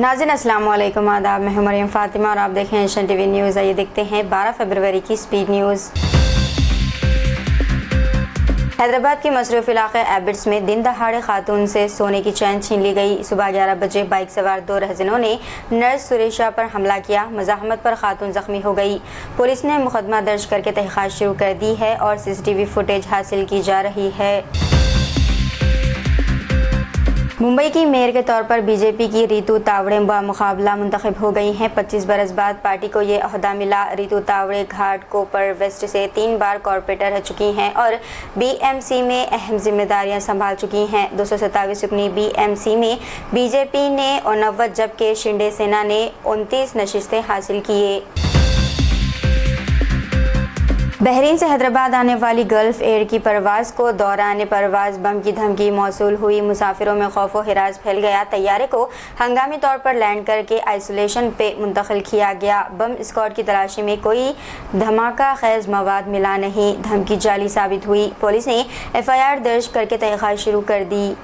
नाज़रीन अस्सलाम वालेकुम, आदाब। मैं हूं मरियम फातिमा और आप देखें एशियन टीवी न्यूज़। आइए देखते हैं 12 फरवरी की स्पीड न्यूज़। हैदराबाद के मसरूफ इलाके एबिट्स में दिन दहाड़े खातून से सोने की चैन छीन ली गई। सुबह 11 बजे बाइक सवार 2 रहज़नों ने नर्स सुरेशा पर हमला किया। मज़ाहमत पर खातून जख्मी हो गई। पुलिस ने मुकदमा दर्ज करके तहक़ीक़ात शुरू कर दी है और CCTV फुटेज हासिल की जा रही है। मुंबई की मेयर के तौर पर बीजेपी की रीतू तावड़े बामुकाबला मुंतखब हो गई हैं। 25 बरस बाद पार्टी को ये ओहदा मिला। रीतू तावड़े घाट कोपर वेस्ट से 3 बार कॉरपोरेटर रह चुकी हैं और BMC में अहम जिम्मेदारियां संभाल चुकी हैं। 227 रुकनी BMC में बीजेपी ने 89 जबकि शिंदे सेना ने 29 नशिस्तें हासिल किए। बहरीन से हैदराबाद आने वाली गल्फ एयर की परवाज़ को दौरान परवाज़ बम की धमकी मौसूल हुई। मुसाफिरों में खौफ व हिरास फैल गया। तैयारे को हंगामी तौर पर लैंड करके आइसोलेशन पे मुंतकिल किया गया। बम स्क्वाड की तलाशी में कोई धमाका खैज मवाद मिला नहीं। धमकी जाली साबित हुई। पुलिस ने FIR दर्ज करके तहक़ीक़ात शुरू कर दी।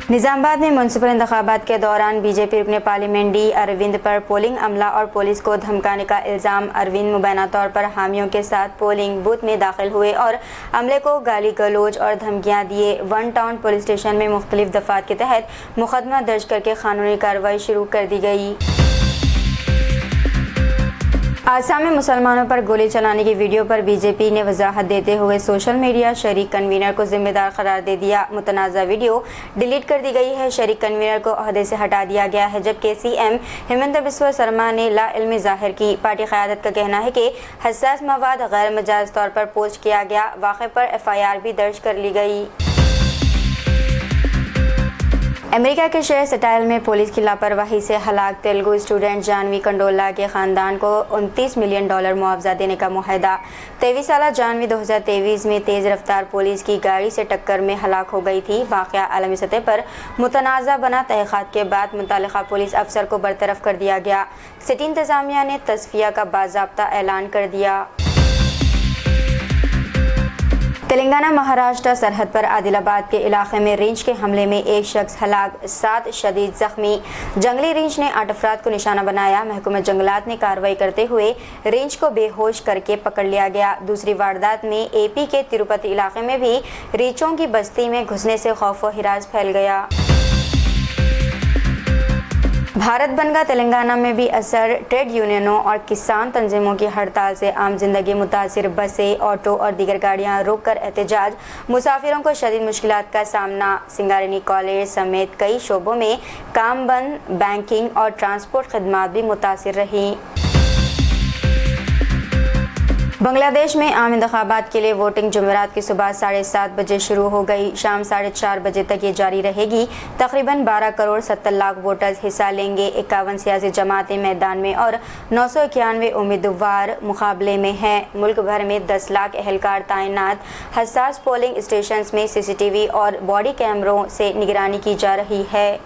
निज़ामाबाद में म्युनिसिपल इंतखाबात के दौरान बीजेपी रुकने पार्लियामेंट D अरविंद पर पोलिंग अमला और पुलिस को धमकाने का इल्ज़ाम। अरविंद मुबैना तौर पर हामियों के साथ पोलिंग बूथ में दाखिल हुए और अमले को गाली गलौज और धमकियां दिए। वन टाउन पुलिस स्टेशन में मुख्तलिफ दफ़ात के तहत मुकदमा दर्ज करके कानूनी कार्रवाई शुरू कर दी गई। आसाम में मुसलमानों पर गोली चलाने की वीडियो पर बीजेपी ने वजाहत देते हुए सोशल मीडिया शरीक कन्वीनर को जिम्मेदार करार दे दिया। मुतनाज़ा वीडियो डिलीट कर दी गई है। शरीक कन्वीनर को ओहदे से हटा दिया गया है, जबकि CM हेमंत बिस्वा शर्मा ने लाइल्मी जाहिर की। पार्टी क़यादत का कहना है कि हसास मवाद गैर मजाज तौर पर पोस्ट किया गया। वाक़े पर FIR भी दर्ज कर ली गई। अमेरिका के शहर सेटल में पुलिस की लापरवाही से हलाक तेलुगु स्टूडेंट जानवी कंडोला के ख़ानदान को $29 मिलियन मुआवजा देने का मुआहदा। 23 साला जानवी 2023 में तेज़ रफ्तार पुलिस की गाड़ी से टक्कर में हलाक हो गई थी। वाक़या आलमी सतह पर मुतनाज़ा बना। तहक़ीक़ात के बाद मुतल्लिक़ा पुलिस अफसर को बरतरफ कर दिया गया। सिटी इंतज़ामिया ने तस्फिया का बाज़ाब्ता ऐलान कर दिया। तेलंगाना महाराष्ट्र सरहद पर आदिलाबाद के इलाके में रेंज के हमले में 1 शख्स हलाक, 7 शदीद जख्मी। जंगली रेंज ने 8 अफराद को निशाना बनाया। महकमा जंगलात ने कार्रवाई करते हुए रेंज को बेहोश करके पकड़ लिया गया। दूसरी वारदात में AP के तिरुपति इलाके में भी रीछों की बस्ती में घुसने से खौफ व हिरास फैल गया। भारत बंद का तेलंगाना में भी असर। ट्रेड यूनियनों और किसान तंजीमों की हड़ताल से आम जिंदगी मुतासिर। बसें, ऑटो और दीगर गाड़ियां रोक कर एहतजाज। मुसाफिरों को शदीद मुश्किलात का सामना। सिंगारेनी कॉलेज समेत कई शोबों में काम बंद। बैंकिंग और ट्रांसपोर्ट खदमात भी मुतासिर रही। बांग्लादेश में आम इंतखाबात के लिए वोटिंग जुमेरात की सुबह 7:30 बजे शुरू हो गई। शाम 4:30 बजे तक ये जारी रहेगी। तकरीबन 12 करोड़ 70 लाख वोटर्स हिस्सा लेंगे। 51 सियासी जमातें मैदान में और 991 उम्मीदवार मुकाबले में हैं। मुल्क भर में 10 लाख एहलकार तैनात। हसास पोलिंग स्टेशन में CCTV और बॉडी कैमरों से निगरानी की जा रही है।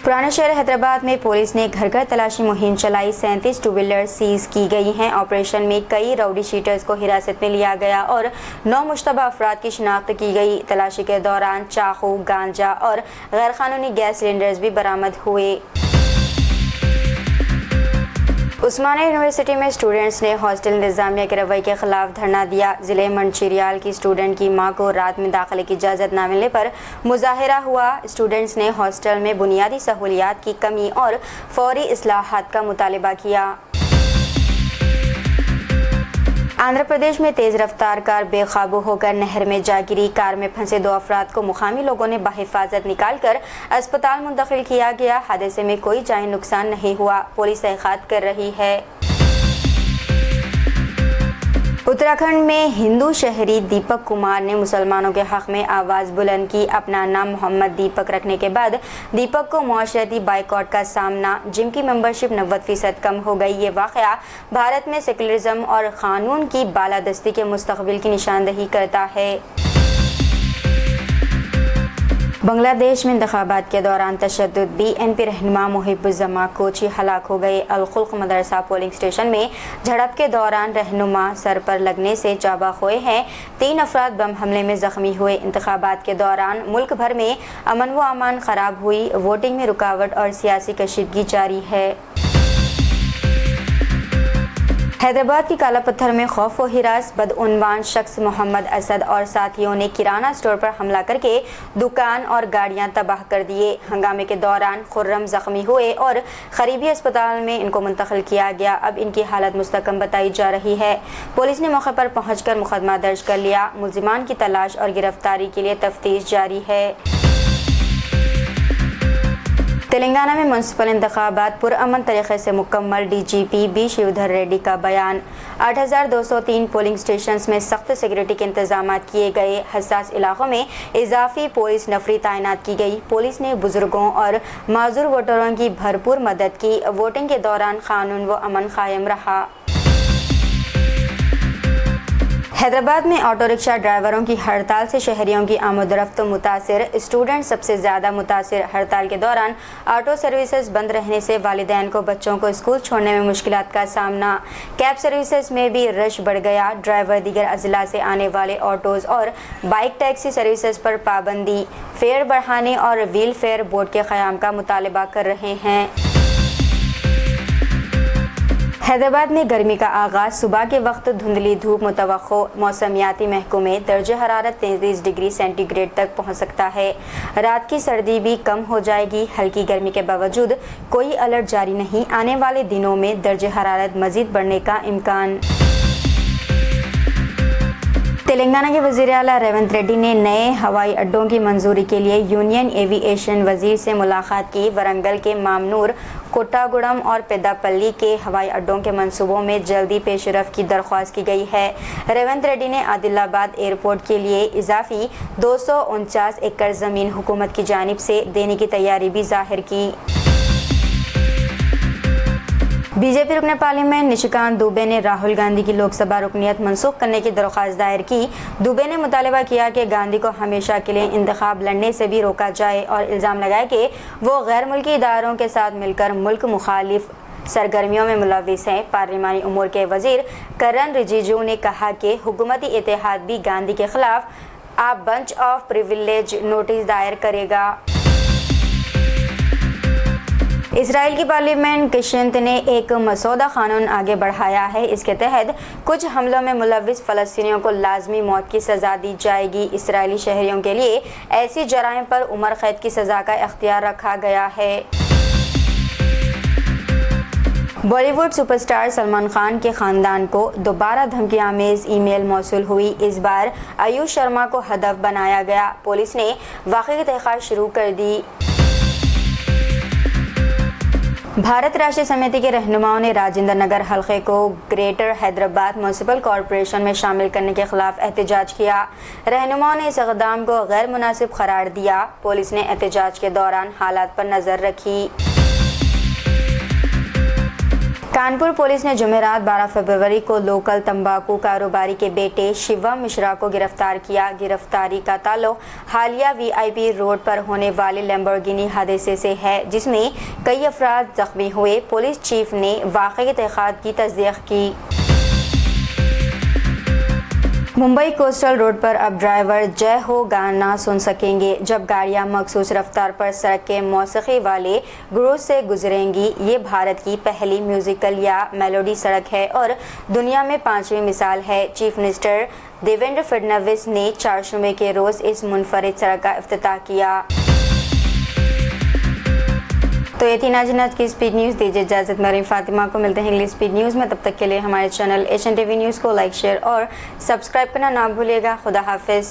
पुराने शहर हैदराबाद में पुलिस ने घर घर तलाशी मुहिम चलाई। 37 टू व्हीलर सीज की गई हैं। ऑपरेशन में कई राउडी शीटर्स को हिरासत में लिया गया और 9 मुश्तबा अफराद की शिनाख्त की गई। तलाशी के दौरान चाकू, गांजा और गैर कानूनी गैस सिलेंडर्स भी बरामद हुए। उस्मानिया यूनिवर्सिटी में स्टूडेंट्स ने हॉस्टल इंतजामिया के रवैये के खिलाफ धरना दिया। ज़िले मंचिरियाल की स्टूडेंट की मां को रात में दाखिले की इजाज़त न मिलने पर मुजाहिरा हुआ। स्टूडेंट्स ने हॉस्टल में बुनियादी सहूलियात की कमी और फौरी इस्लाहात का मुतालबा किया। आंध्र प्रदेश में तेज़ रफ्तार कार बेकाबू होकर नहर में जा गिरी। कार में फंसे 2 अफराद को मुकामी लोगों ने बाहिफाजत निकालकर अस्पताल मुंतकिल किया गया। हादसे में कोई जानी नुकसान नहीं हुआ। पुलिस तहक़ीक़ात कर रही है। उत्तराखंड में हिंदू शहरी दीपक कुमार ने मुसलमानों के हक़ में आवाज़ बुलंद की। अपना नाम मोहम्मद दीपक रखने के बाद दीपक को मुआशरती बाइकआउट का सामना। जिम की मेंबरशिप 90% कम हो गई। ये वाक़या भारत में सेकुलरिज्म और क़ानून की बालादस्ती के मुस्तक़बिल की निशानदही करता है। बांग्लादेश में इंतखाबात के दौरान तशद्दुद, BNP रहनुमा मुहिबुज़्ज़मा कोची हलाक हो गए। अल-खुल्क मदरसा पोलिंग स्टेशन में झड़प के दौरान रहनुमा सर पर लगने से जाबाक हुए हैं। 3 अफराद बम हमले में जख्मी हुए। इंतखाबात के दौरान मुल्क भर में अमन व अमान खराब हुई। वोटिंग में रुकावट और सियासी कशीदगी जारी है। हैदराबाद की काला पत्थर में खौफ व हिरास, बदउनवान शख्स मोहम्मद असद और साथियों ने किराना स्टोर पर हमला करके दुकान और गाड़ियां तबाह कर दिए। हंगामे के दौरान खुर्रम जख्मी हुए और करीबी अस्पताल में इनको मुंतकिल किया गया। अब इनकी हालत मुस्तकम बताई जा रही है। पुलिस ने मौके पर पहुंचकर मुकदमा दर्ज कर लिया। मुल्जिमान की तलाश और गिरफ्तारी के लिए तफ्तीश जारी है। तेलंगाना में म्युनिसिपल इंतखाबात पुरअमन तरीके से मुकम्मल। DGP B शिवधर रेड्डी का बयान। 8203 पोलिंग स्टेशंस में सख्त सिक्योरिटी के इंतजाम किए गए। हसास इलाकों में इजाफी पुलिस नफरी तैनात की गई। पुलिस ने बुजुर्गों और माजूर वोटरों की भरपूर मदद की। वोटिंग के दौरान कानून व अमन कायम रहा। हैदराबाद में ऑटो रिक्शा ड्राइवरों की हड़ताल से शहरियों की आमदोरफ्त मुतासिर। स्टूडेंट सबसे ज़्यादा मुतासिर। हड़ताल के दौरान ऑटो सर्विसेज बंद रहने से वालिदैन को बच्चों को स्कूल छोड़ने में मुश्किलात का सामना। कैब सर्विसेज में भी रश बढ़ गया। ड्राइवर दीगर अजला से आने वाले ऑटोज़ और बाइक टैक्सी सर्विसेज पर पाबंदी, फेयर बढ़ाने और व्हील फेयर बोर्ड के क़याम का मुतालबा कर रहे हैं। हैदराबाद में गर्मी का आगाज। सुबह के वक्त धुंधली धूप मुतवक्को। मौसमियाती महकमे दर्जे हरारत 33 डिग्री सेंटीग्रेड तक पहुंच सकता है। रात की सर्दी भी कम हो जाएगी। हल्की गर्मी के बावजूद कोई अलर्ट जारी नहीं। आने वाले दिनों में दर्जे हरारत मजीद बढ़ने का इम्कान। तेलंगाना के वज़ीर आला रेवंत रेड्डी ने नए हवाई अड्डों की मंजूरी के लिए यूनियन एविएशन वजीर से मुलाकात की। वरंगल के मामनूर, कोट्टागुडम और पेद्दापल्ली के हवाई अड्डों के मंसूबों में जल्दी पेशरफ की दरख्वास्त की गई है। रेवंत रेड्डी ने आदिलाबाद एयरपोर्ट के लिए इजाफी 249 एकड़ ज़मीन हुकूमत की जानिब से देने की तैयारी भी जाहिर की। बीजेपी रुकन पार्लियामेंट निशिकांत दुबे ने राहुल गांधी की लोकसभा रुकनीत मनसूख करने की दरख्वास्त दायर की। दुबे ने मुतालबा किया कि गांधी को हमेशा के लिए इंतखाब लड़ने से भी रोका जाए और इल्ज़ाम लगाया कि वो गैर मुल्की इदारों के साथ मिलकर मुल्क मुखालिफ सरगर्मियों में मुलविस हैं। पार्लिमानी उमूर के वजीर करण रिजिजू ने कहा कि हुकूमती इत्तेहाद भी गांधी के खिलाफ आ बंच ऑफ प्रिविलेज नोटिस दायर करेगा। इसराइल की पार्लियामेंट किशंत ने एक मसौदा कानून आगे बढ़ाया है। इसके तहत कुछ हमलों में मुलविस फ़लस्तीनियों को लाजमी मौत की सज़ा दी जाएगी। इसराइली शहरियों के लिए ऐसी जराइम पर उम्र कैद की सज़ा का इख्तियार रखा गया है। बॉलीवुड सुपरस्टार सलमान खान के ख़ानदान को दोबारा धमकी आमेज़ ईमेल मौसूल हुई। इस बार आयुष शर्मा को हदफ बनाया गया। पुलिस ने वाक़े की तहक़ीक़ात शुरू कर दी। भारत राष्ट्रीय समिति के रहनुमाओं ने राजेंद्र नगर हल्के को ग्रेटर हैदराबाद म्युनिसिपल कॉरपोरेशन में शामिल करने के खिलाफ एहतजाज किया। रहनुमाओं ने इस इक़दाम को गैर मुनासिब करार दिया। पुलिस ने एहतजाज के दौरान हालात पर नज़र रखी। कानपुर पुलिस ने जुमेरात 12 फरवरी को लोकल तंबाकू कारोबारी के बेटे शिवम मिश्रा को गिरफ्तार किया। गिरफ्तारी का ताल्लुक हालिया VIP रोड पर होने वाले लैम्बोर्गिनी हादसे से है, जिसमें कई अफराद जख्मी हुए। पुलिस चीफ ने वाक़े की तहक़ीक़ात की तस्दीक़ की। मुंबई कोस्टल रोड पर अब ड्राइवर जय हो गाना सुन सकेंगे जब गाड़ियां मखसूस रफ्तार पर सड़क के मौसीकी वाले ग्रूव से गुजरेंगी। ये भारत की पहली म्यूजिकल या मेलोडी सड़क है और दुनिया में 5वीं मिसाल है। चीफ मिनिस्टर देवेंद्र फडणवीस ने 4 जुमे के रोज़ इस मुनफरिद सड़क का इफ्तिताह किया। तो ये थी नाज़रीन की स्पीड न्यूज़। दीजिए इजाज़त, मरीम फातिमा को। मिलते हैं इंग्लिश स्पीड न्यूज़ में। तब तक के लिए हमारे चैनल HNTV न्यूज़ को लाइक, शेयर और सब्सक्राइब करना ना भूलिएगा। खुदा हाफिज़।